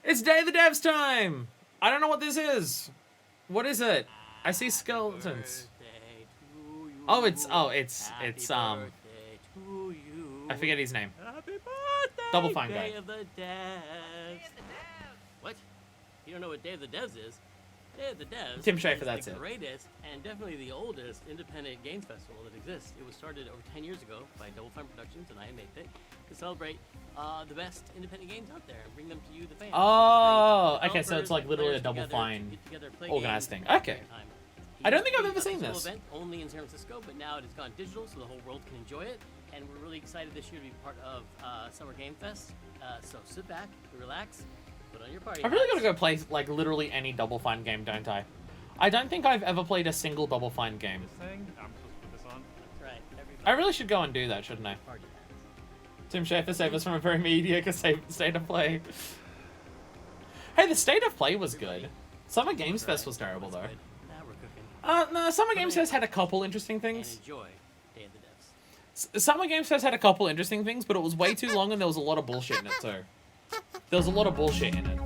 It's Day of the Devs time! I don't know what this is. What is it? I see skeletons. Oh, it's I forget his name. Happy birthday, Double Fine Day guy. of the Devs. What? You don't know what Day of the Devs is? Day of the Devs Tim Schafer, is that's the it. greatest and definitely the oldest independent games festival that exists. It was started over 10 years ago by Double Fine Productions and I Am 8-Bit to celebrate the best independent games out there and bring them to you, the fans. Oh, Bring okay, so it's like developers literally a and Double players Fine together, play organized games thing. at the Okay. same time. I don't think It I've used ever to be seen a this. event only in San Francisco, but now it has gone digital, so the whole world can enjoy it. And we're really excited this year to be part of Summer Game Fest. So sit back, relax, put on your party I really hats. gotta go play like literally any Double Fine game, don't I? I don't think I've ever played a single Double Fine game. This thing? I'm supposed to put this on? That's right. Everybody I really should go and do that, shouldn't I? party hats. Tim Schafer saved us from a very mediocre state of play. Hey, the state of play was good. Summer Games Fest was terrible though. That's good. Now we're cooking. No, Summer Games Fest had a couple interesting And things. enjoy Day of the Devs. Summer Games Fest had a couple interesting things, but it was way too long and there was a lot of bullshit in it too. There was a lot of bullshit in it.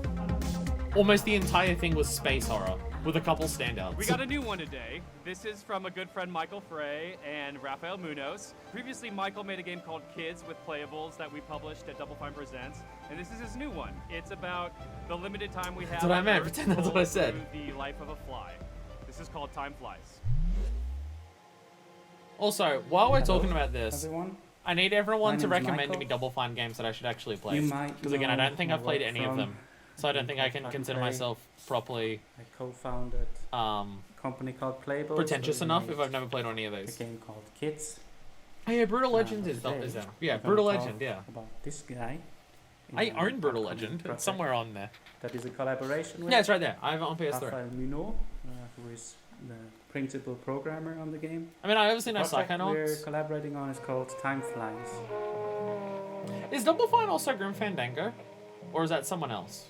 Almost the entire thing was space horror, with a couple standouts. We got a new one today. This is from a good friend Michael Frey and Rafael Munoz. Previously, Michael made a game called Kids with Playables that we published at Double Fine Presents, and this is his new one. It's about the limited time we have. That's what I on meant. Earth Pretend that's what I told said. through the life of a fly. This is called Time Flies. Also, while we're Hello, talking about this, everyone. I need everyone My to name's recommend Michael. me Double Fine games that I should actually play. You might Because again, I know don't think my I've played work any of from them. So I don't think I can Fucking consider Play. myself properly I co-founded a company called Playable. pretentious enough if I've never played any of a those. game called Kids. Oh yeah, Brutal Legend But is today them. Yeah, we're gonna Brutal talk Legend, yeah. About this guy. in I an own Brutal upcoming Legend. It's project somewhere on there. That is a collaboration with Yeah, it's right there. I have it on PS3. Rafael Munoz, who is the principal programmer on the game. I mean, I obviously know The project we're Psychonauts. collaborating on is called Time Flies. Is Double Fine also Grim Fandango? Or is that someone else?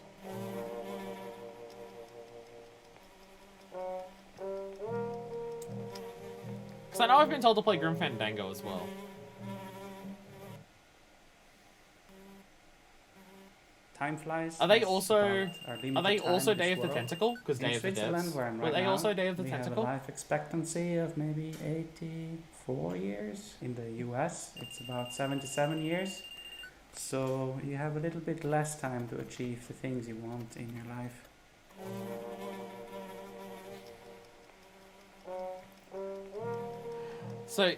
Because I know I've been told to play Grim Fandango as well. Time Flies. Are they is also- about our Are limited they time also in Day this of the world. Tentacle? Because In Day of the Switzerland, Devs. where I'm Were right they now, also Day of the we Tentacle? have a life expectancy of maybe 84 years. In the US, it's about 77 years. So you have a little bit less time to achieve the things you want in your life. So,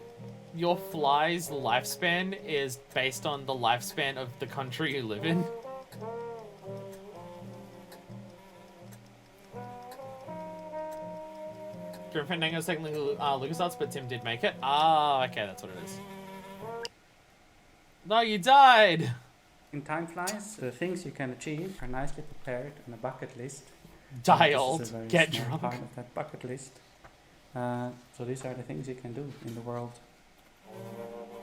your fly's lifespan is based on the lifespan of the country you live in? Grim Fandango is technically LucasArts, but Tim did make it. Ah, okay, that's what it is. No, you died! In Time Flies, the things you can achieve are nicely prepared on a bucket list. Die This is old, a very get small drunk. part of that bucket list. So these are the things you can do in the world.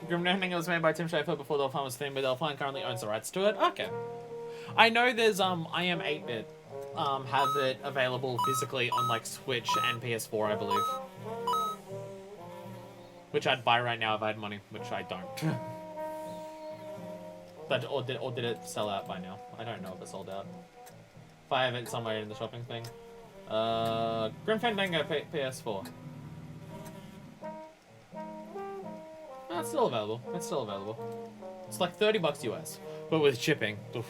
Grim Fandango was made by Tim Schafer before Delphine was themed, but Delphine currently owns the rights to it. Okay. I know there's I Am 8-Bit have it available physically on like Switch and PS4, I believe. Which I'd buy right now if I had money, which I don't. That or did it sell out by now? I don't know if it sold out. If I have it somewhere in the shopping thing. Grim Fandango PS4. Oh, it's still available. It's still available. It's like $30 US, but with shipping. Oof.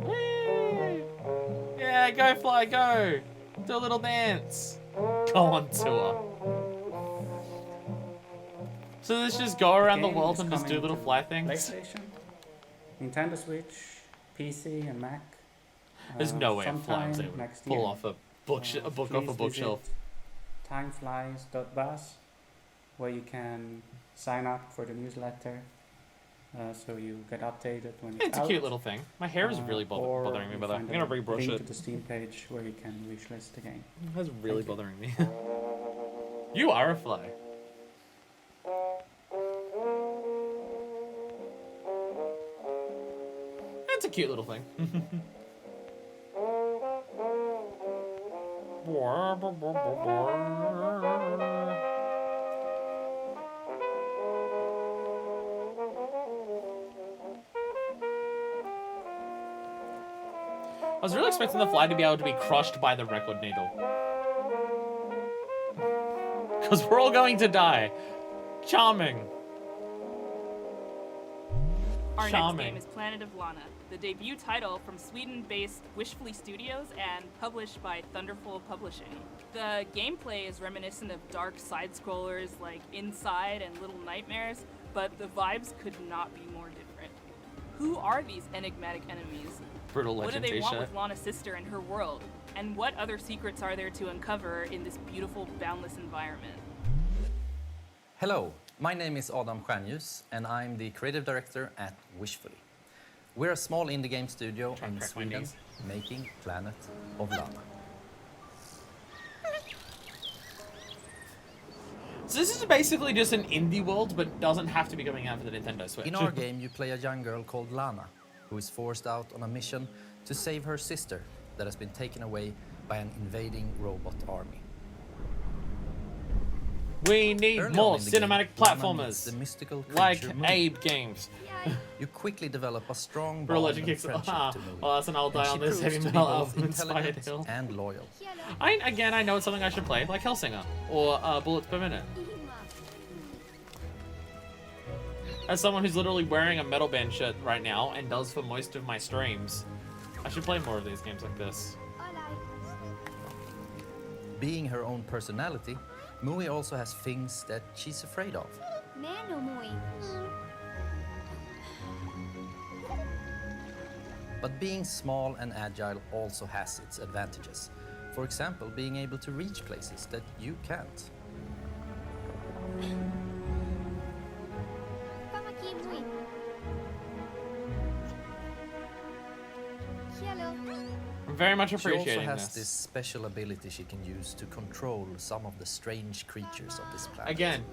Whee! Yeah, go fly, go! Do a little dance. Go on tour. So let's just go around the game world is and just do coming little to fly things. PlayStation, Nintendo Switch, PC, and Mac. There's no way a sometime fly's able to next pull year. off a book off a Please bookshelf. visit timeflies.buzz, where you can sign up for the newsletter, so you get updated when it's It's a out. cute little thing. My hair is really Or bothering me, you by the way. I'm find gonna a rebrush link it. to the Steam page where you can wishlist the game. That's really Thank you. bothering me. You are a fly. That's a cute little thing. was really expecting the fly to be able to be crushed by the record needle. Because we're all going to die. Charming. Our Charming. next game is Planet of Lana, the debut title from Sweden-based Wishfully Studios and published by Thunderful Publishing. The gameplay is reminiscent of dark side-scrollers like Inside and Little Nightmares, but the vibes could not be more different. Who are these enigmatic enemies? Brutal What do Legend they want t-shirt. with Lana's sister and her world? And what other secrets are there to uncover in this beautiful, boundless environment? Hello, my name is Adam Stjernljus and I'm the creative director at Wishfully. We're a small indie game studio Trying to in crack my Sweden knees. making Planet of Lana. So this is basically just an indie world, but doesn't have to be going out for the Nintendo Switch. In our game, you play a young girl called Lana, who is forced out on a mission to save her sister that has been taken away by an invading robot army. We need Early more on in the game, cinematic Lana meets platformers, the mystical like creature Moon. Abe games. You quickly develop a strong Brutal bond Legend and kicks. friendship Ah, to Moon. well, that's an I'll die And on she this proves heavy to be metal both album inspired intelligent hill. and loyal. I know it's something I should play, like Hellsinger or Bullets Per Minute. As someone who's literally wearing a metal band shirt right now and does for most of my streams, I should play more of these games like this. Being her own personality, Mui also has things that she's afraid of. But being small and agile also has its advantages. For example, being able to reach places that you can't. I'm very much She also appreciating has this. this special ability she can use to control some of the strange creatures of this planet. Again,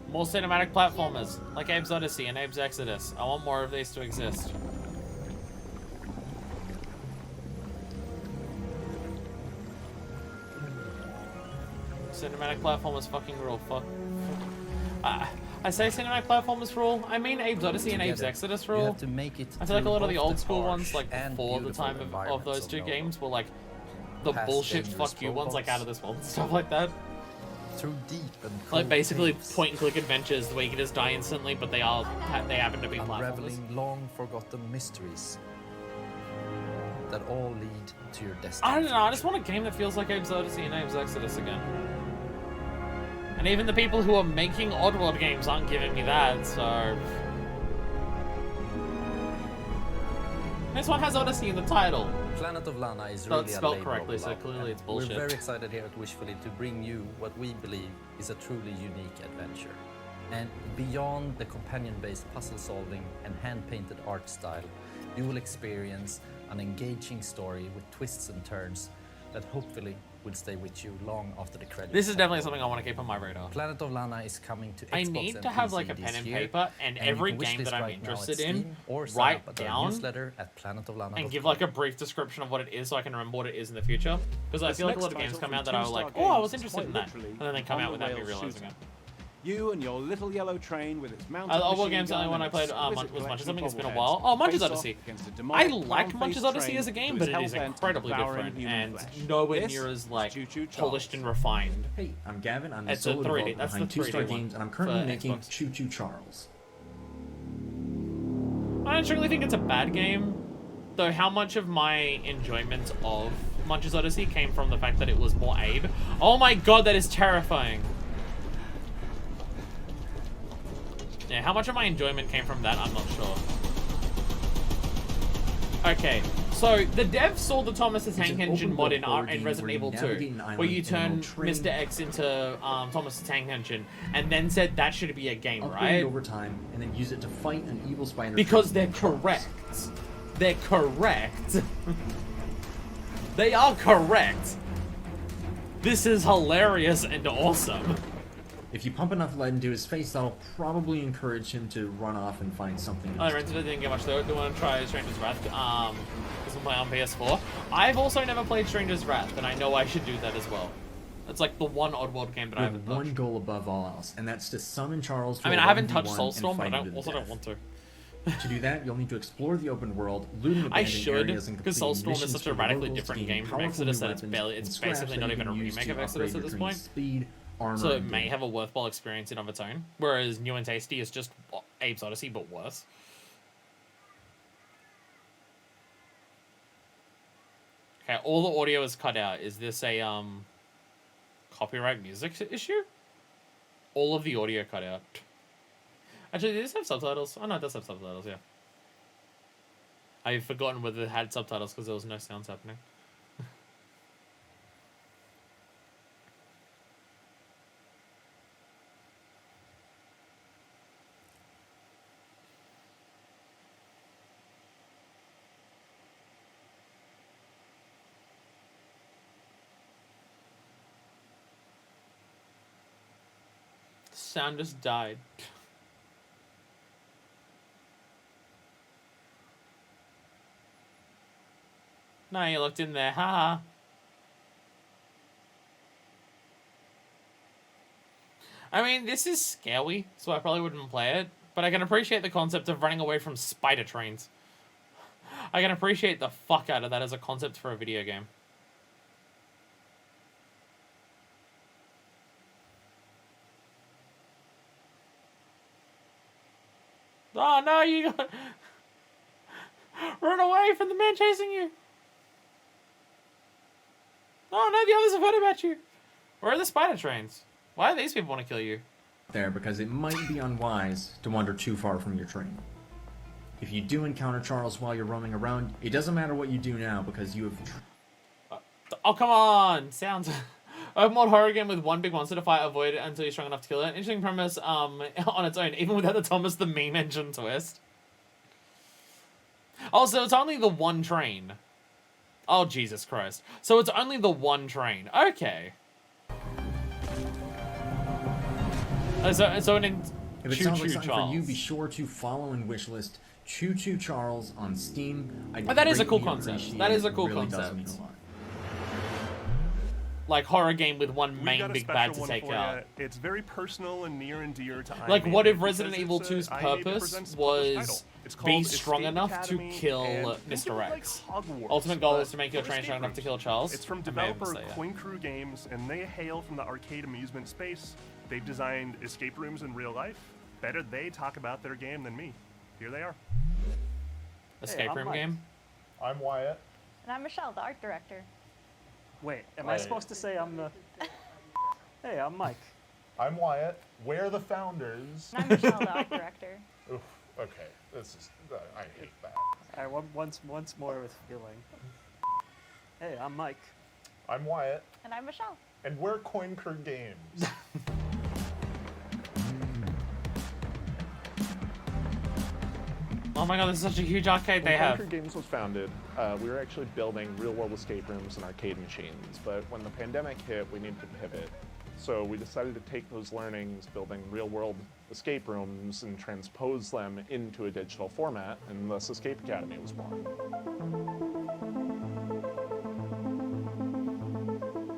more cinematic platformers, like Abe's Odyssey and Abe's Exodus. I want more of these to exist. Cinematic platformers fucking rule. I say cinematic platformers rule. I mean Abe's Odyssey and Abe's Together, Exodus you rule. have to make it I feel like a lot of through the both old school harsh ones, like and before the beautiful time of environments those two Nova. games, were like the Past bullshit dangerous fuck you ones, like robots. Out of This World and stuff like that. Through deep and cool Like basically caves, point and click adventures where you can just die instantly, but they happen to be platformers. unraveling long forgotten mysteries that all lead to your destiny. I don't know, I just want a game that feels like Abe's Odyssey and Abe's Exodus again. And even the people who are making Oddworld games aren't giving me that, so... This one has Odyssey in the title. Planet of Lana is Though really it's a spelled labor correctly, of so love, clearly and it's bullshit. We're very excited here at Wishfully to bring you what we believe is a truly unique adventure. And beyond the companion-based puzzle solving and hand-painted art style, you will experience an engaging story with twists and turns that hopefully will stay with you long after the credits. This is have definitely rolled. something I want to keep on my radar. Planet of Lana is coming to Xbox I need and to have PC like a this pen and year, paper and you every can wish game this that I'm right now at interested Steam in, or sign write up at our down newsletter at planetoflana.com. and give like a brief description of what it is so I can remember what it is in the future. Because I This feel like a next lot of games title come out from that I was Two like, Star oh, I Games was is interested in quite that. literally And then they come on out the without me rails realizing shooter. it. You and your little yellow train with its mounted Oddworld machine games, the only gun one I and played its was exquisite Munch's. I collection think it's of been a bobbleheads while. Oh, Munch's face off Odyssey. against a I demonic like brown-faced Munch's Odyssey train as a game, who but is it is hell-bent on incredibly devouring different human and flesh. nowhere This near as is like Choo-Choo polished Charles. and refined. Hey, I'm Gavin. I'm the It's a solo 3D. developer That's the behind Two Star 3D one Games, and I'm currently for making Xbox. Choo Choo Charles. I don't really think it's a bad game, though how much of my enjoyment of Munch's Odyssey came from the fact that it was more Abe. Oh my god, that is terrifying. Yeah, how much of my enjoyment came from that, I'm not sure. Okay, so the devs saw the Thomas the Tank an Engine open mod world in horror game Resident where you Evil 2, navigate an island where you in an turn old train. Mr. X into Thomas the Tank Engine, and then said that should be a game, Upgrade right? it over time, and then use it to fight an evil spider. Because train they're named Charles. correct. They're correct. They are correct. This is hilarious and awesome. If you pump enough lead into his face, that'll probably encourage him to run off and find something I else. didn't get much though. Do want to try Stranger's Wrath? This one play on PS4. I've also never played Stranger's Wrath, and I know I should do that as well. It's like the one Oddworld game that I You haven't have one touched. goal above all else, and that's to summon Charles. To I mean, a I haven't 1v1 touched and Soulstorm, but fight I him to don't the death. want to. To do that, you'll need to explore the open world, looting abandoned I should, areas and because completing Soulstorm is missions such a for the radically locals, different gaining game from powerful Exodus new that it's weapons, and scraps basically that not you even a can use remake to of Exodus upgrade at this your point. Speed, armor, So it and may damage. have a worthwhile experience in of its own, whereas New and Tasty is just Abe's Odyssey, but worse. Okay, all the audio is cut out. Is this a copyright music issue? All of the audio cut out. Actually, does this have subtitles? Oh no, it does have subtitles, yeah. I've forgotten whether it had subtitles because there was no sounds happening. The sound just died. No, you looked in there, haha. I mean, this is scary, so I probably wouldn't play it, but I can appreciate the concept of running away from spider trains. I can appreciate the fuck out of that as a concept for a video game. Oh no, you got... Run away from the man chasing you! Oh no, the others have heard about you! Where are the spider trains? Why do these people want to kill you? There, because it might be unwise to wander too far from your train. If you do encounter Charles while you're roaming around, it doesn't matter what you do now because you have... Oh, come on! Sounds... Open world horror game with one big monster to fight, avoid it until you're strong enough to kill it. Interesting premise on its own, even without the Thomas the Meme Engine twist. Oh, so it's only the one train. Oh, Jesus Christ. So it's only the one train. Okay. So an If it Choo sounds like Choo something Charles. for you, be sure to follow and wishlist Choo Choo Charles on Steam. Oh, that is a cool greatly concept. appreciate That is a it. cool It really does concept. mean a lot. Like horror game with one We've main got a big special bad to one take for out. ya. It's very personal and near and dear to Like, iMaven what if because Resident Evil it's 2's iMaven purpose presents the published was title. It's be called strong Escape enough Academy, to kill and think Mr. of it like X? Hogwarts, Ultimate goal but is to make your for train escape strong enough to rooms. kill Charles. It's from I may even developer say that. Coin Crew Games, and they hail from the arcade amusement space. They've designed escape rooms in real life. Better they talk about their game than me. Here they are. Escape I'm room Mike. game? I'm Wyatt. And I'm Michelle, the art director. Wait, am I supposed to say I'm the... Hey, I'm Mike. I'm Wyatt. We're the founders. And I'm Michelle, the art director. Oof, okay, this is. I hate that. All right, once more with feeling. Hey, I'm Mike. I'm Wyatt, And I'm Michelle. and we're Coin Crew Games. Oh my god, this is such a huge arcade they When have. Coin Crew Games was founded, we were actually building real-world escape rooms and arcade machines. But when the pandemic hit, we needed to pivot. So we decided to take those learnings, building real-world escape rooms, and transpose them into a digital format, and thus Escape Academy was born.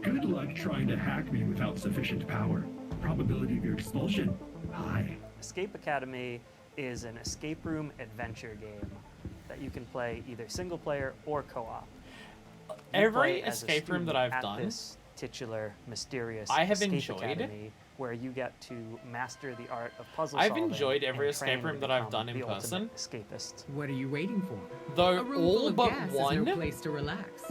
Good luck trying to hack me without sufficient power. Probability of your expulsion, high. Escape Academy is an escape room adventure game that you can play either single player or co-op. You Every play as a escape room student that I've at done, this titular, mysterious I have escape enjoyed. academy where you get to master the art of puzzle I've solving enjoyed every and escape train room to that I've become done in the person. ultimate escapist. What are you waiting for? Though A room all full of but gas one, is no place to relax.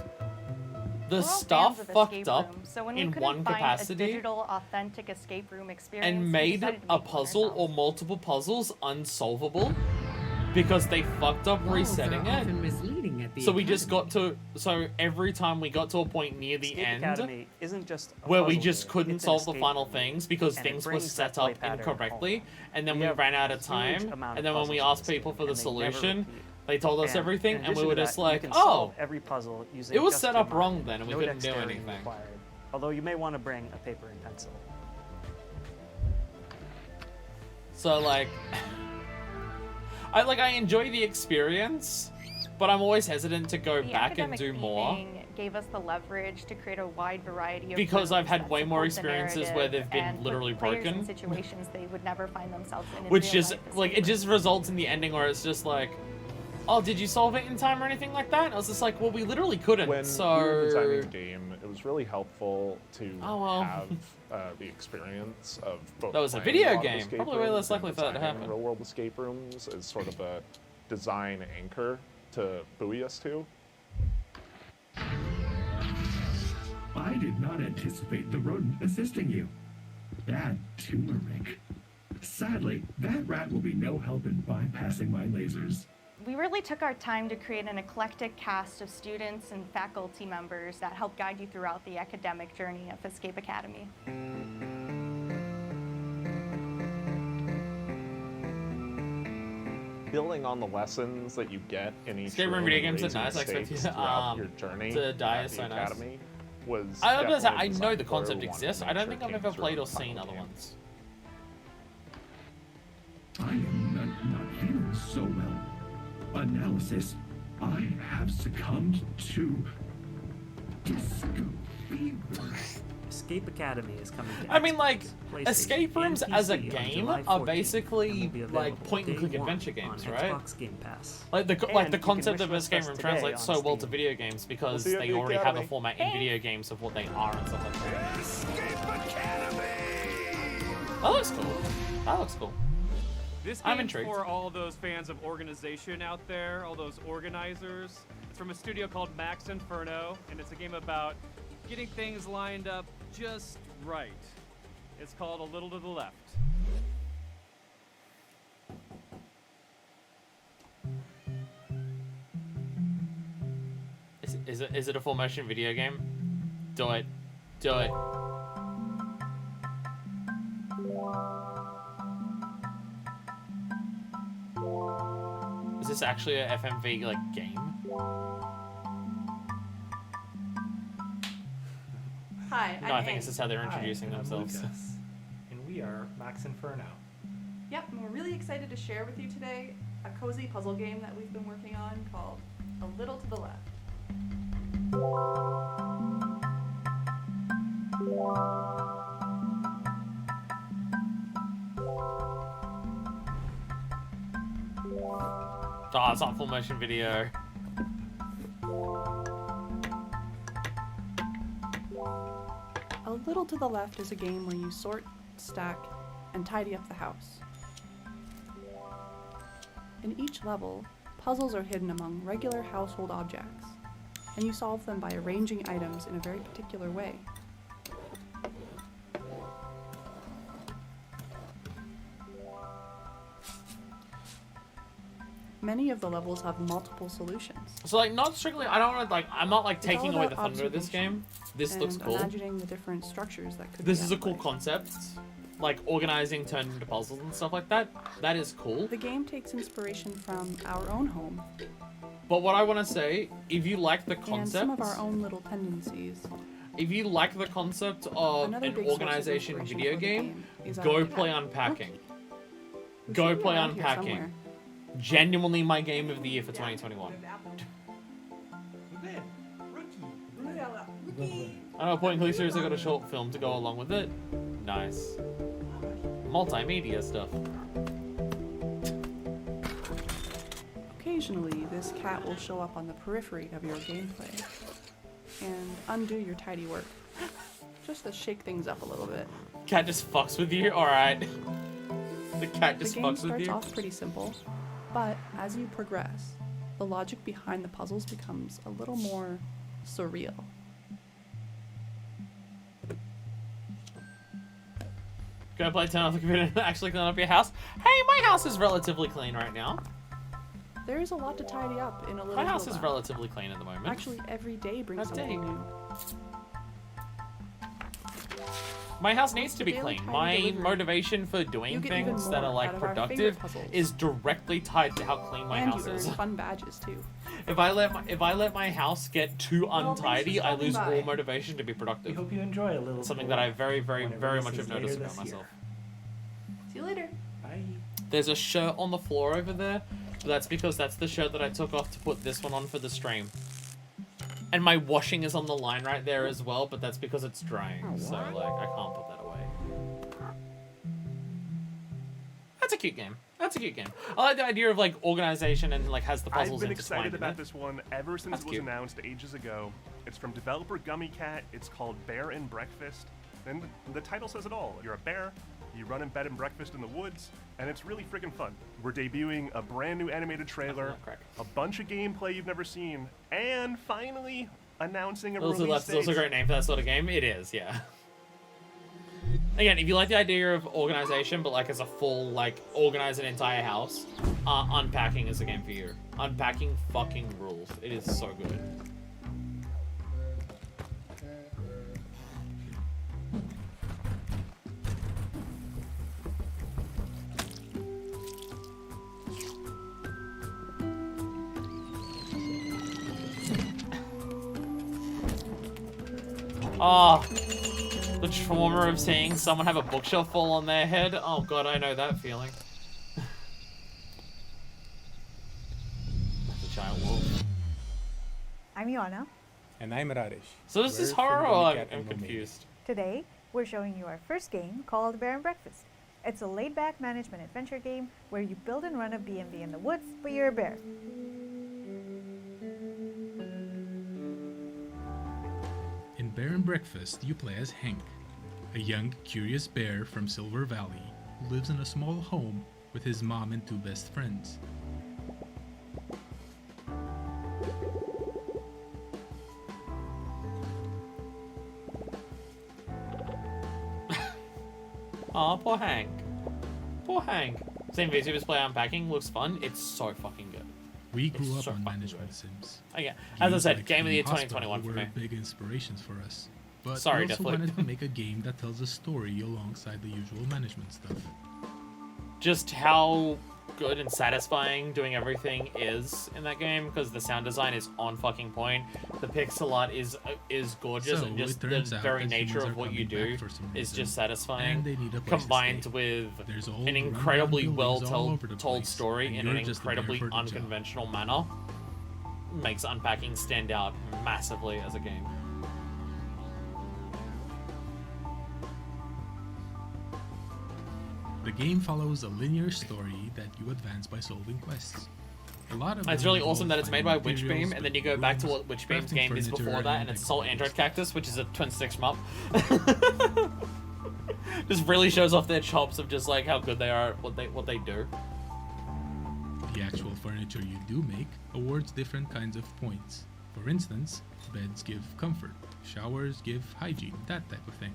the We're all stuff fans of fucked escape up rooms, so when we in couldn't one find capacity a digital, authentic escape room experience, and we made decided to a make one puzzle or ourselves. multiple puzzles unsolvable because they fucked up Walls resetting are it. often misleading at the So we just academy. got to, so every time we got to a point near the Escape end Academy isn't just a where we puzzle just game, couldn't it's an solve the escape final room. things because And it things were brings set that play up pattern incorrectly, home. and then We we have ran out a of huge time, amount and of then when we puzzles in asked this people game, for the and they never solution, repeat. they told us And everything, in and we addition were to just that, like, you can oh, solve every puzzle using it was just set your up wrong mind. then, and we No couldn't do dexterity anything. required. Although you may want to bring a paper and pencil. So like, I enjoy the experience, but I'm always hesitant to go The back and academic do more. theming gave us the leverage to create a wide variety of Because I've rooms had that way more support the experiences where narrative they've been and put literally players broken. in situations they would never find themselves in Which real just, life like, it just results in the ending where it's just like, oh, did you solve it in time or anything like that? I was just like, well, we literally couldn't, When so... we were designing the game, it was really helpful to have the experience of both That was a playing video lot of game. escape Probably way rooms less likely and for that to designing happen. real-world escape rooms as sort of a design anchor to buoy us to. I did not anticipate the rodent assisting you. Bad turmeric. Sadly, that rat will be no help in bypassing my lasers. We really took our time to create an eclectic cast of students and faculty members that help guide you throughout the academic journey of Escape Academy. Building on the lessons that you get in each Escape room room video and games are raising nice. I expect stakes you throughout your journey to die at is the so nice. academy was I was gonna say, I definitely know the designed concept for exists. one I to don't make think sure I've ever came played through or the final seen other game. ones. I am not feeling so well. Analysis. I have succumbed to disco fever. Escape Academy is coming to I mean, like, PlayStation escape rooms and as a PC on game July are 14th, basically and will be like available point-and-click day one adventure games, on right? Xbox Game Pass. Like the And you can concept of wishlist escape us room today translates on so well to Steam. video games because see you at they the already have a Academy. format in video games of what they are and stuff like that. Escape Academy! That looks cool. That looks cool. This I'm game's intrigued. for all those fans of organization out there, all those organizers. It's from a studio called Max Inferno, and it's a game about getting things lined up just right. It's called A Little to the Left. Is it a full motion video game? Do it. Do it. Is this actually a FMV like game? Hi, No, I think this is how they're introducing Hi, I'm themselves. Lucas, and we are Max Inferno. Yep, and we're really excited to share with you today a cozy puzzle game that we've been working on called A Little to the Left. Oh, it's not full motion video. A Little to the Left is a game where you sort, stack, and tidy up the house. In each level, puzzles are hidden among regular household objects, and you solve them by arranging items in a very particular way. Many of the levels have multiple solutions. So like, not strictly. I don't want to like. I'm not like It's taking all away the about thunder of this game. This and looks cool. Imagining the different structures that could This be is at a cool play. concept. Like organizing turned into puzzles and stuff like that. That is cool. The game takes inspiration from our own home But what I want to say, if you like the and concept, some of our own little tendencies. if you like the concept of Another an big source of organization inspiration video for the game, game is go our play cat, Unpacking. who Go should be play around here Unpacking. somewhere. Genuinely my game of the year for 2021. I know, point and click series, I got a short film to go along with it. Nice. Multimedia stuff. Occasionally, this cat will show up on the periphery of your gameplay and undo your tidy work, just to shake things up a little bit. Cat just fucks with you? Alright. The cat just the game fucks with starts you? off pretty simple, but as you progress, the logic behind the puzzles becomes a little more surreal. Go play turn off the computer and actually clean up your house. Hey, my house is relatively clean right now. There is a lot to tidy up in a little. My house to is the left. relatively clean at the moment. Actually, every day brings That's something day. new. My house needs to be daily clean. tidy My delivery. motivation for You doing get even things that more are like out of our productive favorite puzzles. is directly tied to how clean my And house you earn is. fun badges too. If I let my house get too Well, thanks for untidy, I stopping lose by. all motivation to be productive. We hope you enjoy a little. Something bit that I very, very, when it very much releases have noticed later about this year. myself. See you later. Bye. There's a shirt on the floor over there, but that's because that's the shirt that I took off to put this one on for the stream. And my washing is on the line right there as well, but that's because it's drying, so like I can't put that away. That's a cute game. That's a cute game. I like the idea of like organization and like has the puzzles I've been intertwined excited in about it. this one ever since That's it was cute. announced ages ago. It's from developer Gummy Cat. It's called Bear and Breakfast. And the title says it all. You're a bear, you run in bed and breakfast in the woods, and it's really freaking fun. We're debuting a brand new animated trailer, a bunch of gameplay you've never seen, and finally announcing a Also, release that's date. also a great name for that sort of game. It is, yeah. Again, if you like the idea of organization, but like as a full, like, organize an entire house, Unpacking is the game for you. Unpacking fucking rules. It is so good. Oh, the trauma of seeing someone have a bookshelf fall on their head. Oh god, I know that feeling. That's a giant wolf. I'm Iona. And I'm Radesh. So this is We're horror from or Gummy I'm Cat and confused? Today, we're showing you our first game called Bear and Breakfast. It's a laid-back management adventure game where you build and run a B&B in the woods, but you're a bear. In Bear and Breakfast, you play as Hank, a young, curious bear from Silver Valley who lives in a small home with his mom and two best friends. Aw, poor Hank. Poor Hank. Same VTubers play Unpacking, looks fun. It's so fucking good. We grew It's up so on fucking management good. sims. Yeah, as I Games said, like Game of the Year Team Hospital 2021 for were me. big inspirations for us. But Sorry, we also Deathloop. wanted to make a game that tells a story alongside the usual management stuff. Just how good and satisfying doing everything is in that game, because the sound design is on fucking point. The pixel art is gorgeous, So, and just it the turns out very that nature humans of are what you coming do back for some is reason, just satisfying, and they need a place to combined stay. with There's old, an rundown incredibly buildings well all over the told place, story and in an you're just a bear incredibly for the job. unconventional manner. Makes Unpacking stand out massively as a game. The game follows a linear story that you advance by solving quests. A lot of It's them really involve awesome that it's made by finding Witchbeam, materials, and then you go back to what Witchbeam's crafting game is furniture, before that, and it's Soul Android Cactus, which is a twin stick shmup. Just really shows off their chops of just like how good they are at what they do. The actual furniture you do make awards different kinds of points. For instance, beds give comfort, showers give hygiene, that type of thing.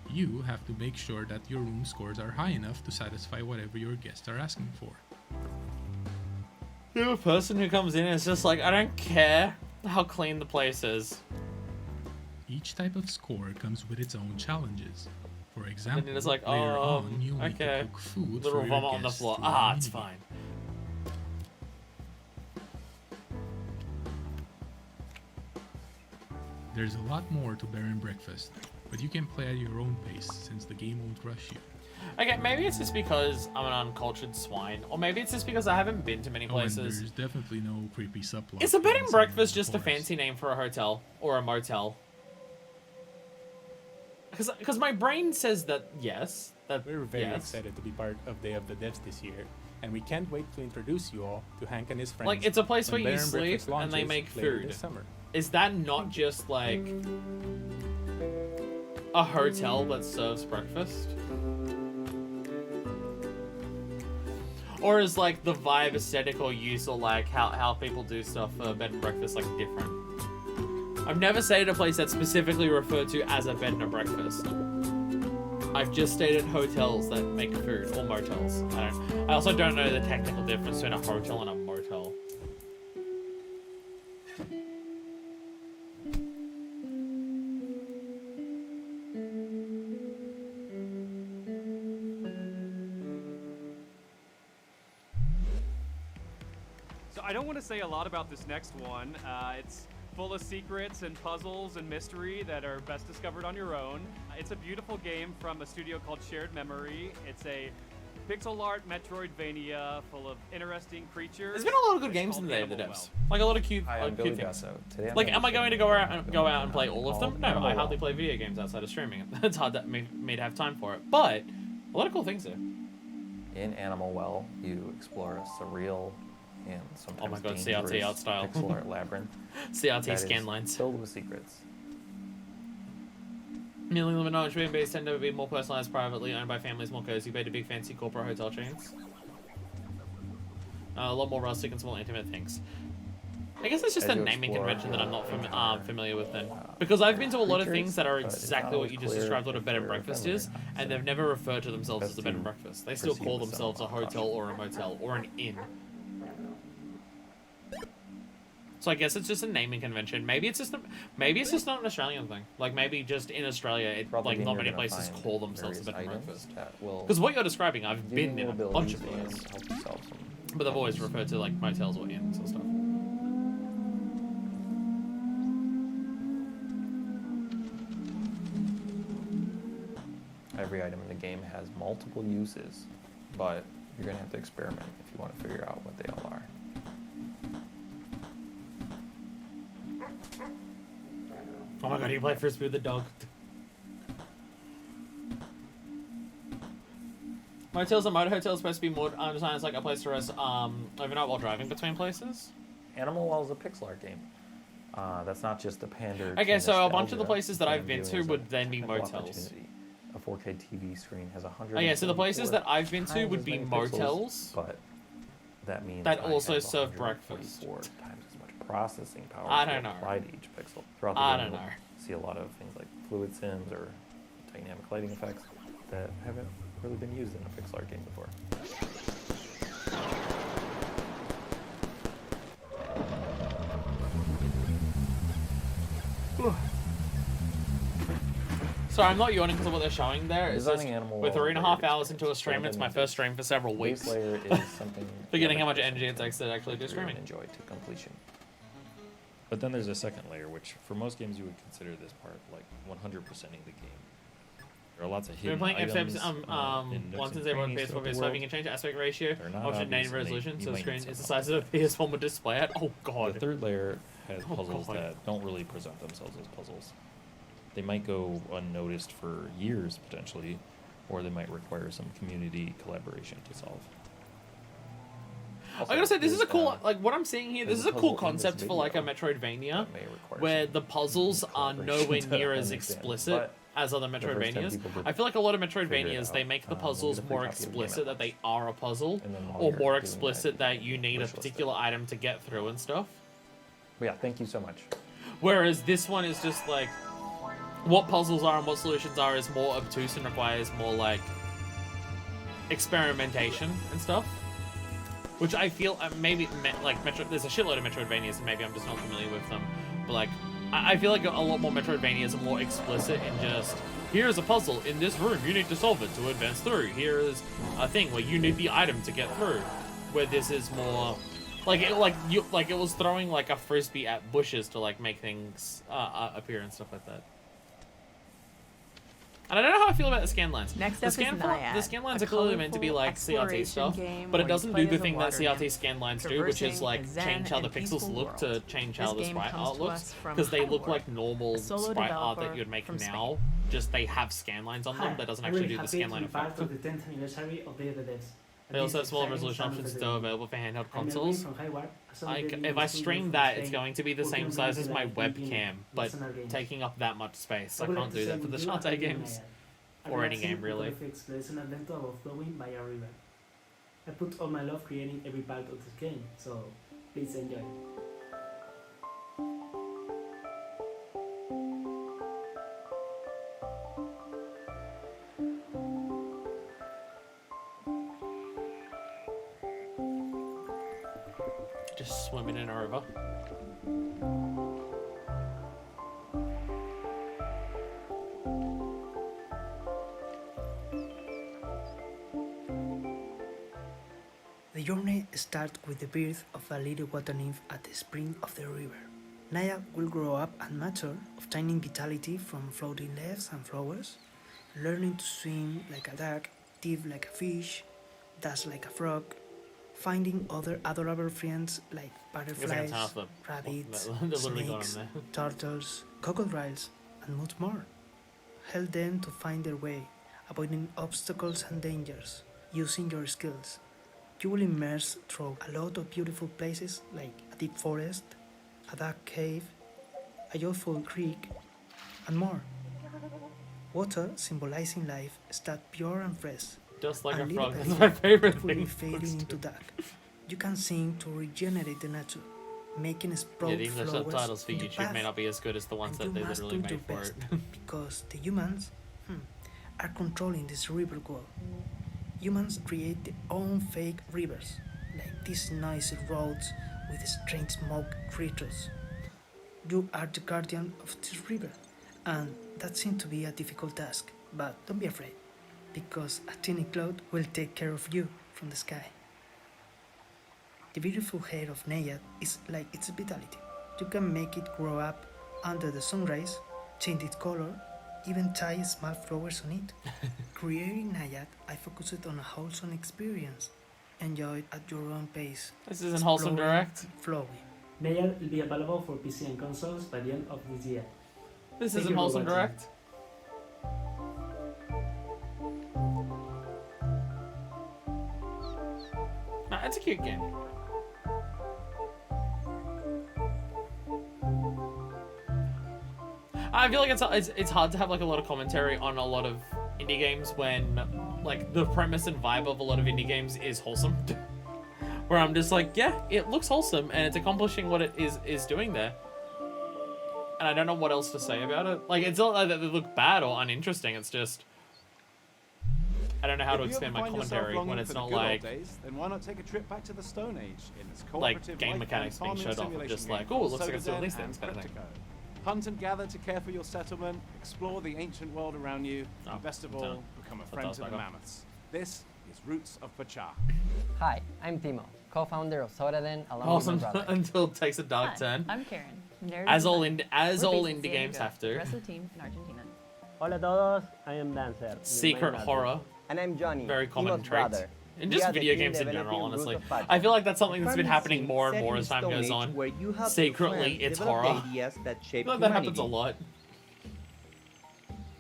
You have to make sure that your room scores are high enough to satisfy whatever your guests are asking for. You're a person who comes in and it's just like, I don't care how clean the place is. Each type of score comes with its own challenges. For And example, then it's like, later oh, on, you'll need okay. to cook food Little for your vomit on the guests floor. through Ah, a it's minigame. fine. There's a lot more to Bear and Breakfast, but you can play at your own pace since the game won't rush you. Okay, maybe it's just because I'm an uncultured swine, or maybe it's just because I haven't been to many Oh, and places. there's definitely no creepy subplot. Is a bed and hidden breakfast somewhere in just the a forest. fancy name for a hotel or a motel? Because my brain says that yes, that We're very yes. excited to be part of Day of the Devs this year, and we can't wait to introduce you all to Hank and his friends. Like, it's a place where when you Bear and sleep Breakfast and they launches make later food. this summer. Is that not just like a hotel that serves breakfast? Or is like the vibe, aesthetic, or use, or like how people do stuff for bed and breakfast like different? I've never stayed at a place that's specifically referred to as a bed and a breakfast. I've just stayed at hotels that make food, or motels. I also don't know the technical difference between a hotel and a motel. So I don't want to say a lot about this next one. It's full of secrets and puzzles and mystery that are best discovered on your own. It's a beautiful game from a studio called Shared Memory. It's a pixel art Metroidvania full of interesting creatures. There's been a lot of good It's games called in the Day of the Animal Devs. Well. Like a lot of cute, Hi, I'm cute Billy things. Gasso. Today I'm Like, gonna am I going to go out and play all of them? called No, Animal I hardly Well. play video games outside of streaming. It's hard to me to have time for it. But a lot of cool things there. In Animal Well, you explore a surreal and sometimes Oh my god, dangerous CRT art style. pixel art labyrinth. CRT that scan is lines. filled with secrets. Merely limited knowledge being based tend to be more personalized, privately owned by families, more cozy, compared to big fancy corporate hotel chains. A lot more rustic and small intimate things. I guess it's just As a you naming explore, convention that I'm not encounter, familiar with then. Because I've been to a lot of creatures, things that are but it's exactly not what you just always described what a clear bed and if you're breakfast familiar. is, and they've never referred to themselves Best as a bed and to breakfast. They still proceed call with themselves a some hotel or a motel or an inn. So I guess it's just a naming convention. Maybe it's just not an Australian thing. Like maybe just in Australia, Probably like not you're many gonna places find call themselves a various bed and items breakfast. that will Because what you're describing, I've give been you in a new bunch of abilities these, and help you solve some but they've always referred to like motels or inns and stuff. Every item in the game has multiple uses, but you're going to have to experiment if you want to figure out what they all are. Oh my god, you play Frisbee with the dog. Motels and motor hotels supposed to be more designed as like a place to rest overnight while driving between places. Animal Well is a pixel art game. That's not just a pander. Okay, to so a bunch of the nostalgia. places that What I've I'm been doing to is a would then be potential motels. opportunity. A 4K TV screen has 100. Oh yeah, so the places that I've been to would be motels. But that means that I also have serve 144 breakfast. times as much processing power I to don't know. apply to each pixel. Throughout the I game, don't you'll know. see a lot of things like fluid sims or dynamic lighting effects that haven't really been used in a pixel art game before. Sorry, I'm not yawning because of what they're showing there. It's just, Designing Animal we're Well 3.5 is hours into a stream. But It's my then first stream for several the weeks. base layer is something Forgetting how much 11% energy it takes to actually do that you're gonna streaming. enjoy to completion. But then there's a second layer, which for most games you would consider this part like 100%ing the game. There are lots of We've hidden been playing items in nooks once since and everyone crannies PS4, throughout the PS5, world. you can change the aspect ratio, They're not option obvious, native and resolution, you so the might screen need is the some size of a PS1 would display it. Oh god. The third layer has Oh, puzzles God. that don't really present themselves as puzzles. They might go unnoticed for years potentially, or they might require some community collaboration to solve. I gotta say, this is a there's, cool, like, what I'm seeing here, this there's is a a cool puzzle in this concept for, like, a video Metroidvania, that may require where some the puzzles are collaboration nowhere to near as understand. explicit But as other the first 10 Metroidvanias. people did I feel like a lot of figure it Metroidvanias, they out. make the We'll puzzles get a free more copy of the game explicit at that they are a puzzle, And then while or you're more doing that, explicit you that can you need a wish list it. particular item to get through and stuff. But yeah, thank you so much. Whereas this one is just like, what puzzles are and what solutions are is more obtuse and requires more like experimentation and stuff. Which I feel there's a shitload of Metroidvanias and maybe I'm just not familiar with them. But like, I feel like a lot more Metroidvanias are more explicit in just, here's a puzzle in this room, you need to solve it to advance through. Here is a thing where you need the item to get through. Where this is more like it was throwing like a frisbee at bushes to like make things appear and stuff like that. And I don't know how I feel about the scan lines. Next The up is the scan lines a are clearly meant to be like colorful CRT stuff, exploration but it game doesn't where do you the play thing as a that water CRT scan lines do, which is traversing like a zen change how the and pixels peaceful look to world. change This how the game sprite comes art to looks, us from because they look Galore, like normal a solo sprite art that developer you'd make from now. Just they have scan lines on them that doesn't I'm actually really do the happy scan to line be part effect. of the 10th anniversary of Day of the Devs. They also have smaller resolution options still available for handheld consoles. If I stream that, it's going to be the same size as my webcam, but taking up that much space. I can't do that for the Shantae games. Or any game, really. Exploration adventure of flowing by a river. I put all my love creating every part of this game, so please enjoy. Just swimming in a river. The journey starts with the birth of a little water nymph at the spring of the river. Naya will grow up and mature, obtaining vitality from floating leaves and flowers, learning to swim like a duck, dive like a fish, Dash Like a Frog, finding other adorable friends like butterflies, rabbits, snakes, turtles, crocodiles, and much more. Help them to find their way, avoiding obstacles and dangers, using your skills. You will immerse through a lot of beautiful places like a deep forest, a dark cave, a joyful creek, and more. Water, symbolizing life, starts pure and fresh. Just like and a frog, little that's by my favorite little, thing. fading into dark. You can sing to regenerate the nature, making sprout Yeah, the English flowers subtitles for in the YouTube may path. not be as good as the ones And that you they must literally do your made for best, it. because the humans are controlling this river world. Humans create their own fake rivers, like these noisy roads with strange smoke creatures. You are the guardian of this river, and that seems to be a difficult task, but don't be afraid, because a tiny cloud will take care of you from the sky. The beautiful hair of Nayad is like its vitality. You can make it grow up under the sunrise, change its color, even tie small flowers on it. Creating Nayad, I focused on a wholesome experience. Enjoy it at your own pace. This isn't wholesome direct. Flowing. Nayad will be available for PC and consoles by the end of this year. This Thank isn't you for wholesome watching. direct. Nah, it's a cute game. I feel like it's hard to have like a lot of commentary on a lot of indie games when like the premise and vibe of a lot of indie games is wholesome. Where I'm just like, yeah, it looks wholesome and it's accomplishing what it is doing there. And I don't know what else to say about it. Like, it's not like that they look bad or uninteresting, it's just I don't know how to expand my commentary when it's not like days, then why not take a trip back to the Stone Age in its like cooperative game life mechanics being and showed off farming of just simulation like, oh, it game looks like it's doing Sodaden these things and kind of thing. Cryptico. Hunt and gather to care for your settlement, explore the ancient world around you, and best of all, become a friend to the mammoths. This is Roots of Pachá. Hi, I'm Timo, co-founder of Sodaden along Awesome with my brother. until it takes a dark turn. I'm Karen. narrative As all design. indie We're based in games San have Diego, to. the rest of the team in Argentina. Hola a todos, I am Dancer. Secret horror. And I'm Johnny, Very common Timo's trait. brother. In We just are the video team games in general, developing honestly. Roots of Pachá. I feel like that's something that's been Farming happening sim more and set more in as time Stone goes Age on. where you have Secretly, friends it's develop horror. ideas that I shape feel like that happens a humanity. lot.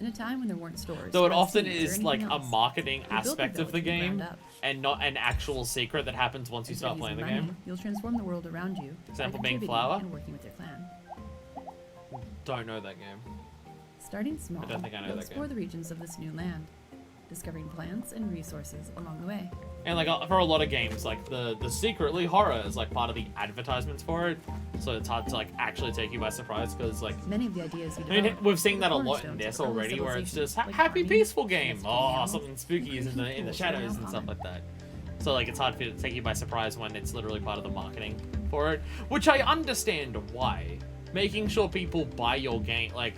In a time when there weren't stores. Though it websites, often or is anything like a else, marketing we built the aspect of the village from the game ground up. and not an actual secret that happens once you Instead of start playing the using money, game. You'll transform the world around you. by Example being contributing Flower. And working with your clan. Don't know that game. Starting small, I don't think I know you'll that explore game. the regions of this new land, discovering plants and resources along the way. And like for a lot of games, like the secretly horror is like part of the advertisements for it, so it's hard to like actually take you by surprise because like Many of the ideas you I mean, develop we've seen are that a lot in cornerstones this of early already, where it's civilizations, just like happy farming, peaceful game. domesticating Oh, animals, something spooky is in the tools shadows around and stuff common. like that. So like it's hard for it to take you by surprise when it's literally part of the marketing for it, which I understand why. Making sure people buy your game, like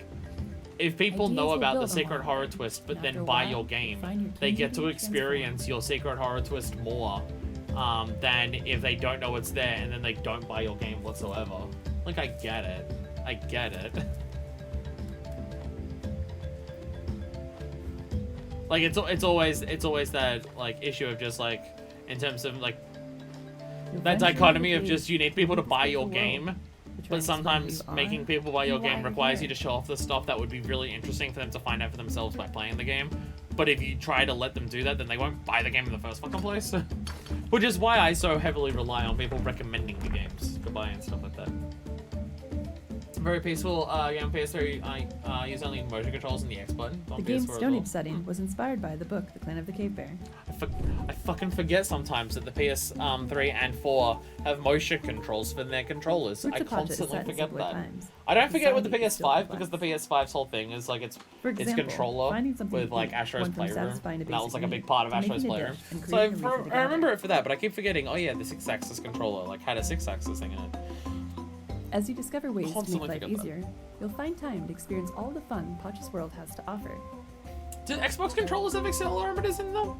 if people Ideas know will about the build on secret one horror another, twist, but and then after a buy while, your game, find your they get to community experience your secret horror twist more than if they don't know it's there and then they don't buy your game whatsoever. Like I get it. I get it. Like it's always that like issue of just like in terms of like that dichotomy of just you need people to buy your game, but sometimes making people buy your game requires you to show off the stuff that would be really interesting for them to find out for themselves by playing the game. But if you try to let them do that, then they won't buy the game in the first fucking place. Which is why I so heavily rely on people recommending the games to buy and stuff like that. Very peaceful game on PS3. I use only motion controls and the X button. On The game's PS4 as Stone well. Age setting was inspired by the book, The Clan of the Cave Bear. I fucking forget sometimes that the PS3 and 4 have motion controls for their controllers. I Roots of Pachá is constantly set in forget simpler that. times. I don't forget with the Society is still PS5 because the PS5's whole thing is like its example, controller finding something with to like eat Astro's went from Playroom. satisfying a That was basic like a big need part of to Astro's making a Playroom. dish and So I, creating a meal for the I remember gathering. it for that, but I keep forgetting. Oh yeah, the 6-axis controller like had a 6-axis thing in it. As you discover ways to make Constantly life forget that. easier, you'll find time to experience all the fun Pachás world has to offer. Do Xbox controllers have accelerometers in them?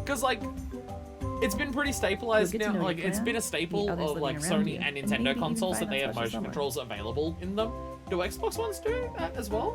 Because like, it's been pretty stabilized You'll get to now. know Like, your it's clan, been a meet staple others of like living around Sony you, and and Nintendo maybe even consoles that find they a have special motion somewhere. controls available in them. Do Xbox ones do that as well?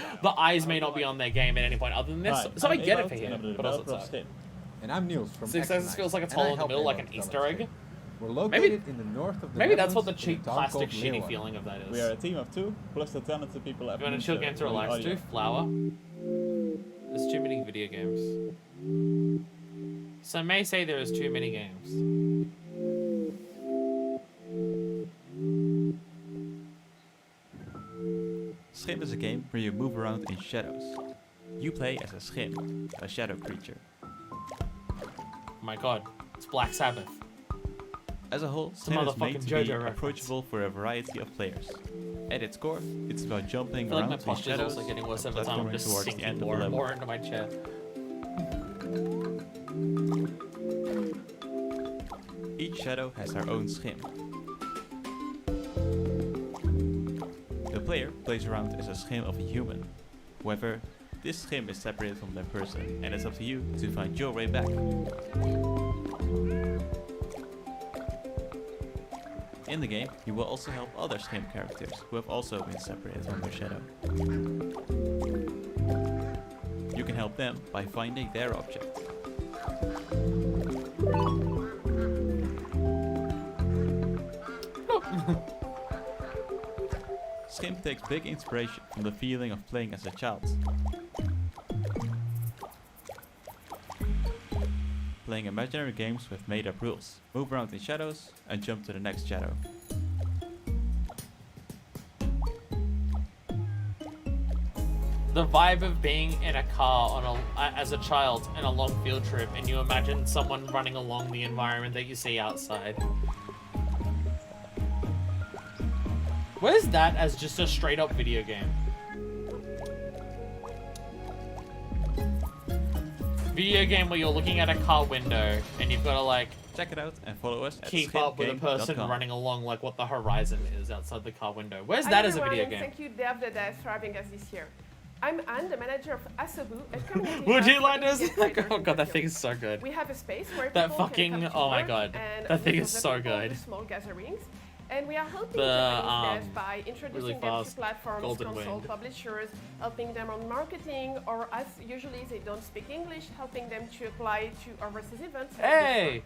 The eyes may not be on their game at any point other than this, Hi, so I I'm get it Ewout, for and I'm him. the But also developer of it's Skin. And I'm Niels from Six X feels like it's and I hole in the help middle, like an Ewout Easter develop egg. Skin. We're located Maybe in the north of the maybe that's what the Netherlands in a cheap, town plastic, called shitty Leeuwarden. feeling of that is. We are a team of 2, plus the talented people at You want a chill game to relax to? Flower. There's too many video games. Some may say there is too many games. Schim is a game where you move around in shadows. You play as a Schim, a shadow creature. My god. It's Black Sabbath. As a whole, Some Slim is made motherfucking to be JoJo reference. approachable for a variety of players. At its core, it's about I jumping feel like around my between posture's shadows, also getting worse and every time I'm platforming just towards the sinking end of more the and level. more into my chair. Each shadow has their own schim. The player plays around as a schim of a human. However, this schim is separated from that person, and it's up to you to find your way back. In the game, you will also help other schim characters who have also been separated from their shadow. You can help them by finding their object. Schim takes big inspiration from the feeling of playing as a child. Playing imaginary games with made-up rules. Move around in shadows and jump to the next shadow. The vibe of being in a car on as a child in a long field trip, and you imagine someone running along the environment that you see outside. Where's that as just a straight up video game? Video game where you're looking at a car window and you've got to like check it out and follow us at keep up with a person schimgame.com. running along like what the horizon is outside the car window. Where's that as a video game? Thank you, Dev the Dev, for having us this year. I'm Anne, the manager of Asobu, a community. Would you like hub to? for creators Oh in god, that Tokyo. thing is so good. We have a space where That people fucking can come to oh my work god, and that thing with is other so people good. do small gatherings. And we are helping The, Japanese devs by introducing really them to fast platforms, Golden console Wind. publishers, helping them on marketing, or as usually they don't speak English, helping them to apply to overseas events. like this Hey!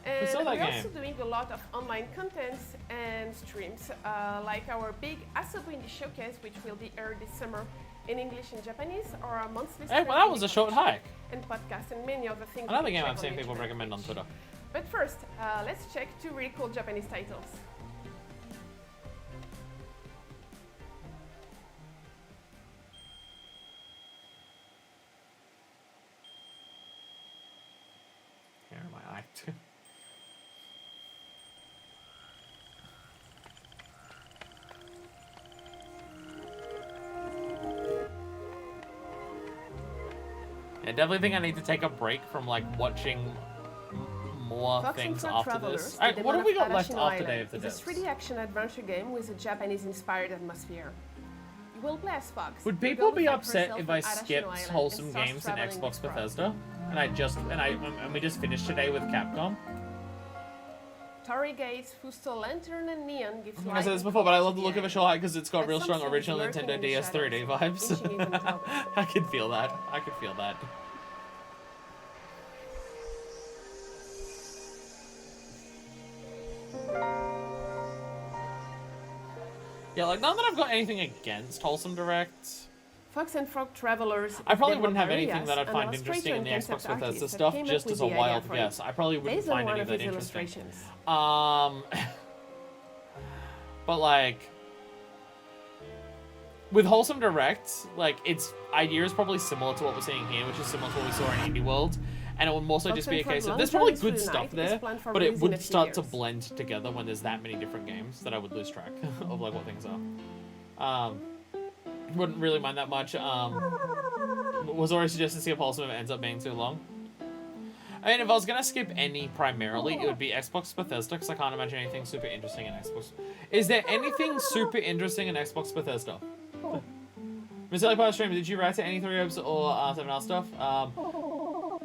one. And saw that we're game. also doing a lot of online contents and streams, like our big Asobu Indie Showcase, which will be aired this summer in English and Japanese, or our monthly Hey, well, that was a short hike. and podcasts and many other things. Another you game can I've check seen on the people internet recommend on page. Twitter. But first, let's check two really cool Japanese titles. Here am I act. I definitely think I need to take a break from like watching more Fox things and after Travelers, this. the Alright, what have we got demon of left Arashino after Day Island, of the is Dead? a 3D action adventure game with a Japanese-inspired atmosphere. You will play as Fox. Would who people goes be back upset herself if on I Arashino skipped Island wholesome and starts games in traveling Xbox with Frost. Bethesda? And we just finished today with Capcom? Torii Gates, Fusto Lantern, and Neon gives I think I life said this and before, but I color love to the look of a end. show because it's got But real some strong souls original lurking Nintendo in the DS3D shadows, inching even vibes. taller. I can feel that. I can feel that. Yeah, like, not that I've got anything against Wholesome Direct. Fox and Frog Travelers. I is probably developed wouldn't have by anything Rias, that I'd an find interesting illustrator in the and Xbox concept Bethesda artist that stuff, came up just with as a the idea wild for it, guess. I probably wouldn't based on find one any of of that his interesting. illustrations. But like, with Wholesome Direct, like, its idea is probably similar to what we're seeing here, which is similar to what we saw in Indie World. And it would mostly just be a case of, there's probably good stuff there, but it would start to blend together when there's that many different games that I would lose track of like what things are. Wouldn't really mind that much. Was already suggested to see if Wholesome ends up being too long. I mean, if I was gonna skip any primarily, it would be Xbox Bethesda, because I can't imagine anything super interesting in Xbox. Is there anything super interesting in Xbox Bethesda? Mr. Like stream, did you write to any 3 hopes or 7R stuff? No.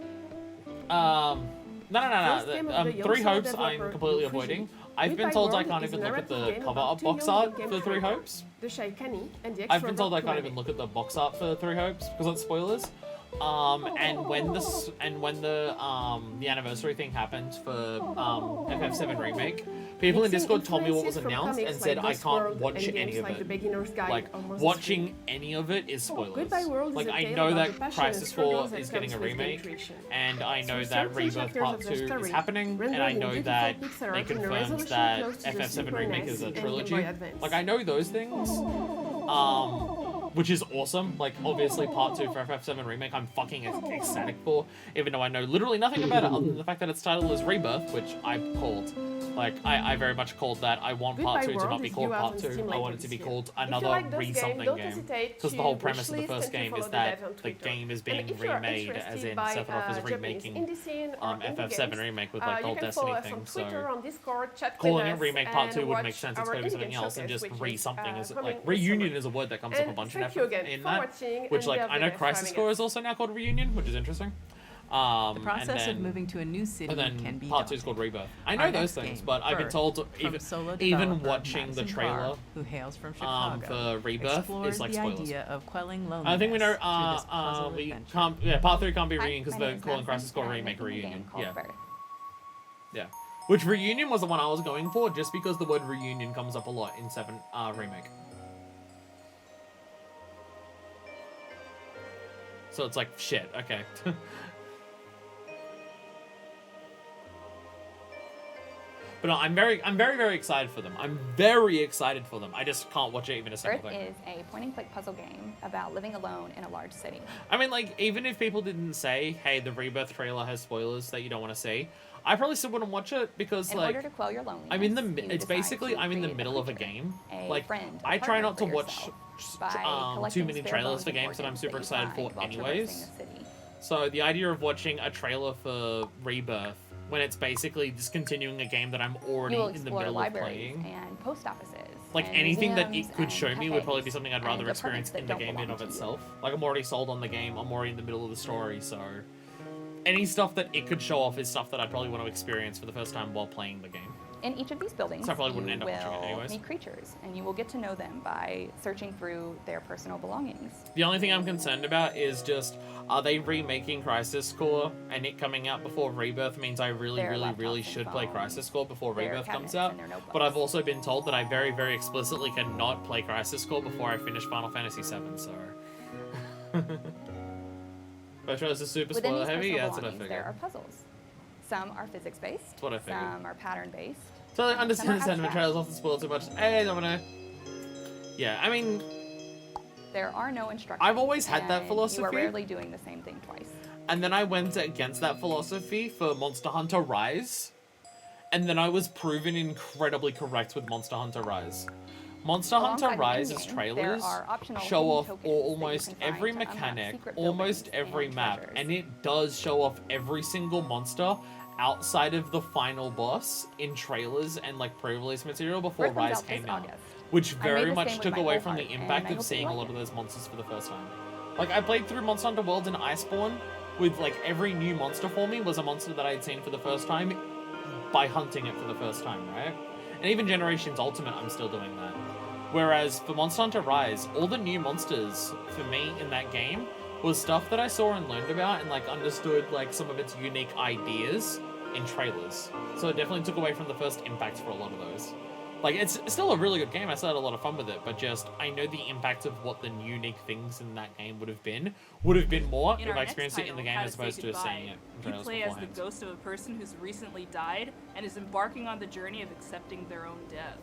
3 hopes I'm completely avoiding. I've been told I can't even look at the cover art box art for 3 hopes. I've been told I can't even look at the box art for 3 hopes because it's spoilers. And when the anniversary thing happened for FF7 Remake, people in Discord told me what was announced and said I can't watch any of it. Like, watching any of it is spoilers. Like, I know that Crisis 4 is getting a remake, and I know that Rebirth Part 2 is happening, and I know that they confirmed that FF7 Remake is a trilogy. Like, I know those things. which is awesome. Like, obviously, Part 2 for FF7 Remake, I'm fucking ecstatic for, even though I know literally nothing about it other than the fact that its title is Rebirth, which I called. Like, I very much called that. I want Part 2 to not be called Part 2. I want it to be called another re-something game. Because the whole premise of the first game is that the game is being remade, as in Sephiroth is remaking FF7 Remake with like the whole Destiny thing. So calling it Remake Part 2 would make sense. It's going to be something else, and just re-something is like reunion is a word that comes up a bunch in that. Which like I know Crisis Core is also now called Reunion, which is interesting. The process of moving to a new city can be Part 2 is called Rebirth. I know those things, but I've been told even watching the trailer who hails from Chicago, for Rebirth is like the spoilers. idea of quelling loneliness. I think we know we can't. Yeah, Part 3 can't be Reunion because they're calling Crisis Core Remake Reunion. Yeah. Yeah. Which Reunion was the one I was going for, just because the word reunion comes up a lot in 7 Remake. So it's like shit. Okay. But no, I'm very excited for them. I'm very excited for them. I just can't watch it even a single Earth thing. is a point-and-click puzzle game about living alone in a large city. I mean, like, even if people didn't say, hey, the Rebirth trailer has spoilers that you don't want to see, I probably still wouldn't watch it because, in like, order to quell your loneliness, I'm in the. It's basically I'm in the middle of a game. Like, I try not to watch too many trailers for games that I'm super excited for, anyways. So the idea of watching a trailer for Rebirth when it's basically just continuing a game that I'm already in the middle of playing. And post offices. Like anything that it could show me would probably be something I'd rather experience in the game in of itself. Like I'm already sold on the game, I'm already in the middle of the story, so any stuff that it could show off is stuff that I'd probably want to experience for the first time while playing the game. In each of these buildings, so I probably wouldn't you end up watching it anyways. Meet creatures, and you will get to know them by searching through their personal belongings. The only thing I'm concerned about is just, are they remaking Crisis Core, and it coming out before Rebirth means I really should play Crisis Core before Rebirth comes out. But I've also been told that I very explicitly cannot play Crisis Core before I finish Final Fantasy VII, so... But is this super Within spoiler these heavy? personal Yeah, that's what I belongings, figured. there are puzzles. Some are physics-based, That's what I figured. some are pattern-based. So I and understand some the are sentiment abstract. trailers often spoil too much. Hey, Domino. Yeah, I mean... There are no instructions. I've always had that and philosophy. You are rarely doing the same thing twice. And then I went against that philosophy for Monster Hunter Rise. And then I was proven incredibly correct with Monster Hunter Rise. Monster Hunter Alongside the Rise's endgame, trailers there are optional show hidden off tokens that you almost can find every to unlock mechanic, secret almost buildings every and map, treasures. and it does show off every single monster outside of the final boss in trailers and like pre-release material before Earth comes Rise out this came out. August. Which I made very this much game with took my away whole from the heart, and impact I of hope seeing you a like lot of those monsters for the first time. Like, I played through Monster Hunter World and Iceborne with, like, every new monster for me was a monster that I had seen for the first time by hunting it for the first time, right? And even Generations Ultimate, I'm still doing that. Whereas for Monster Hunter Rise, all the new monsters for me in that game was stuff that I saw and learned about and, like, understood, like, some of its unique ideas in trailers. So it definitely took away from the first impact for a lot of those. Like, it's still a really good game. I still had a lot of fun with it, but just, I know the impact of what the unique things in that game would have been more if I experienced it in the game as opposed to seeing it in You trailers play as the beforehand. ghost of a person who's recently died and is embarking on the journey of accepting their own death.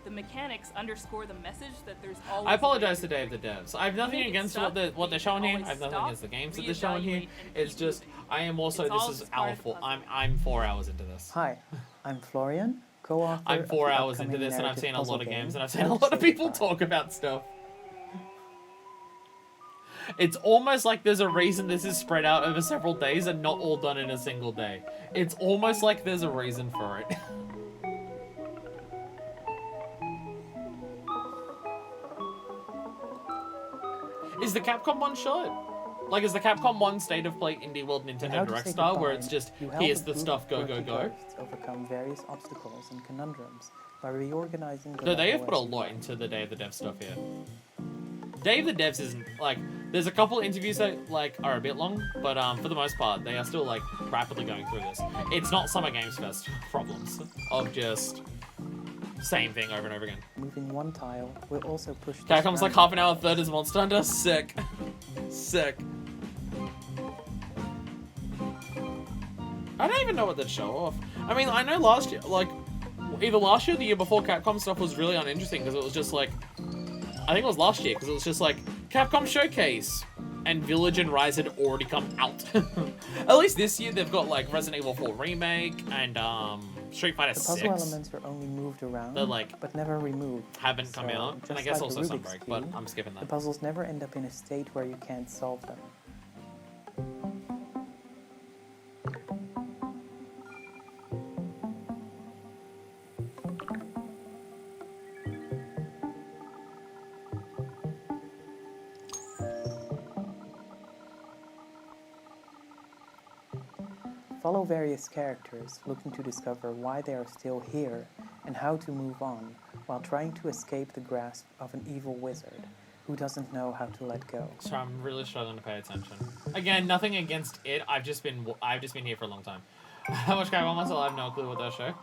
The mechanics underscore the message that there's always I apologize to Dave the devs. I have nothing Make it against stop, what they're showing here. I always have nothing stop, against the games that they're showing here. reevaluate, and It's just I am also It's all this is just part our of the fault. I'm 4 hours into this. Hi, I'm Florian, co-author I'm of 4 the hours into upcoming this, and I've narrative seen a lot puzzle of game, games, and I've seen a lot of people talk about stuff. It's almost like there's a reason this is spread out over several days and not all done in a single day. It's almost like there's a reason for it. Is the Capcom one short? Like, is the Capcom one State of Play Indie World In How Nintendo to Direct Say style, where Goodbye, it's just, you help here's a the group stuff, of go, go, quirky go? ghosts overcome various obstacles and conundrums by reorganizing the No, they have level put a as lot into the Day of the Dev stuff here. Day of the Devs isn't, like, there's a couple interviews that, like, are a bit long, but for the most part, they are still, like, rapidly going through this. It's not Summer Games Fest problems of just same thing over and over again. Moving one tile will also push the Capcom's like surrounding half an hour, third is Monster Hunter. Sick. Sick. I don't even know what they'd show off. I mean, I know last year, like, either last year or the year before, Capcom stuff was really uninteresting because it was just like, I think it was last year because it was just like, Capcom Showcase and Village and Rise had already come out. At least this year they've got like Resident Evil 4 Remake and Street Fighter 6. The puzzle elements are only moved around, but never removed. Haven't come out, and I guess also Sunbreak, but I'm skipping that. The puzzles never end up in a state where you can't solve them. Follow various characters looking to discover why they are still here and how to move on while trying to escape the grasp of an evil wizard who doesn't know how to let go. So I'm really struggling to pay attention. Again, nothing against it. I've just been here for a long time. How much can I want myself? I have no clue what that show.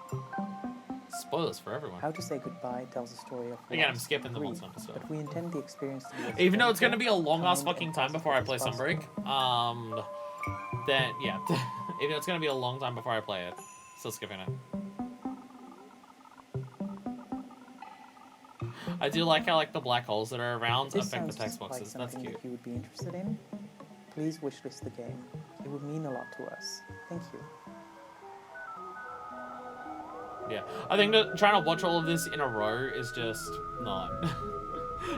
Spoilers for everyone. How to Say Goodbye tells a story of again, I'm skipping the monster episode. But we intend the experience to be even though it's going to be a long-ass fucking time before I play Sunbreak, then, yeah. Even though it's going to be a long time before I play it. Still skipping it. I do like how, like, the black holes that are around affect the text boxes. That's cute. If you would be interested in, please wishlist the game. It would mean a lot to us. Thank you. Yeah. I think that trying to watch all of this in a row is just not...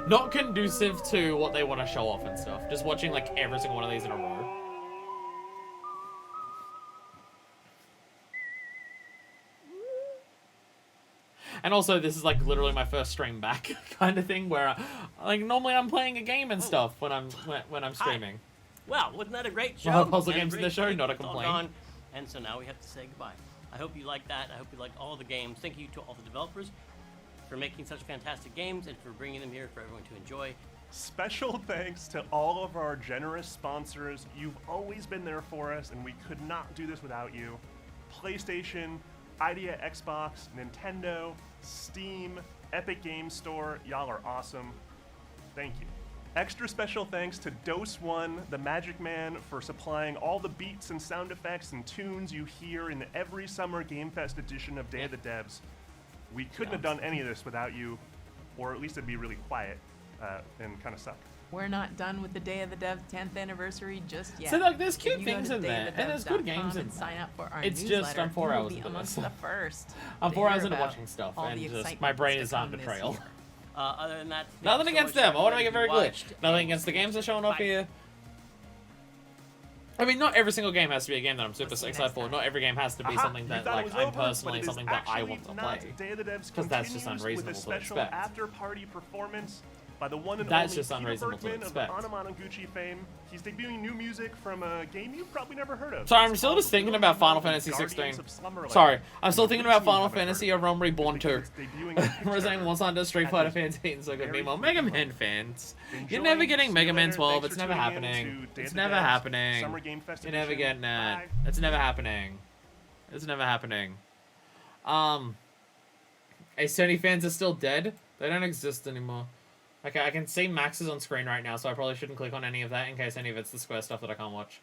not conducive to what they want to show off and stuff. Just watching, like, every single one of these in a row. And also, this is like literally my first stream back kind of thing, where like normally I'm playing a game and stuff when I'm streaming. Well, wasn't that a great show? Well, puzzle games in the show, not a complaint. And so now we have to say goodbye. I hope you liked that. I hope you liked all the games. Thank you to all the developers for making such fantastic games and for bringing them here for everyone to enjoy. Special thanks to all of our generous sponsors. You've always been there for us, and we could not do this without you. PlayStation, Idea Xbox, Nintendo, Steam, Epic Games Store, y'all are awesome. Thank you. Extra special thanks to Dose One, the Magic Man, for supplying all the beats and sound effects and tunes you hear in every summer Game Fest edition of Day of the Devs. We couldn't have done any of this without you, or at least it'd be really quiet and kind of suck. We're not done with the Day of the Dev 10th anniversary just yet. So like, there's cute things in there, and there's good games in there. Sign up for our it's newsletter. just I'm 4 hours into this. I'm 4 hours into watching stuff, and just my brain is on the trail. Other than that, nothing against them. I want to make it very clear. Nothing against the games they're showing off here. I mean, not every single game has to be a game that I'm super excited for. Not every game has to be something that like I'm personally something that I want to play. Because that's just unreasonable to expect. After-party performance by the one and that's only just Peter unreasonable Bergman to expect. of the Anamanaguchi fame. He's debuting new music from a game you've probably never heard of. Sorry, I'm still just thinking about Final Fantasy 16. Sorry, I'm still thinking about Final Fantasy or Realm Reborn 2. Resident Evil Sunday, Street Fighter fans hating so good. Meanwhile, Mega Man fans, you're never getting Mega Man 12. It's never happening. It's never happening. You're never getting that. It's never happening. It's never happening. Hey, Sony fans are still dead. They don't exist anymore. Okay, I can see Max's on screen right now, so I probably shouldn't click on any of that in case any of it's the Square stuff that I can't watch.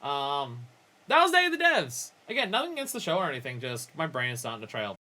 That was Day of the Devs! Again, nothing against the show or anything, just my brain is starting to trail.